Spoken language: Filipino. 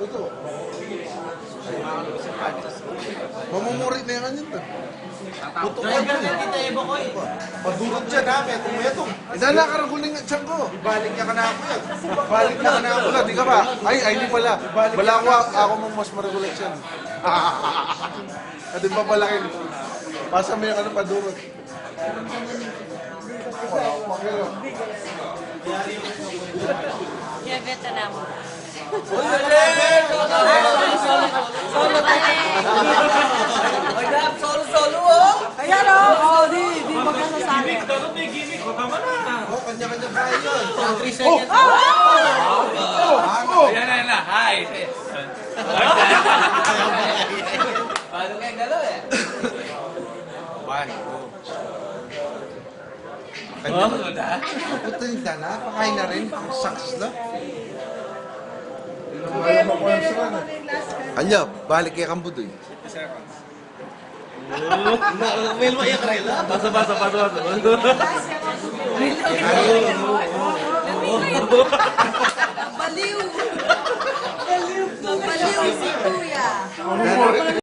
Totoo. Mamumurit na yan to. Totoo ka dyan. Padurot dyan ha, metong. Inalakaraguling ang tiyan ko. Ibalik niya ka na ako yan. Ibalik niya ka na ako na, di ka ba? Ay, hindi pala. Wala ako mong mas maregulat yan. At di pa palakin. Pasa mo yung ano, padurot. Wala ako makilo. Yabeta na mo. Solo oh! Ayan o! Di magkano sa akin. Kanya-kanya tayo yun. Ayan na. Hi. Paano kayo galaw eh? Puto yung dana, pakain na rin. Saks lang. Anya, balik kay Kambudoy. Mel mo yung rela. Basa.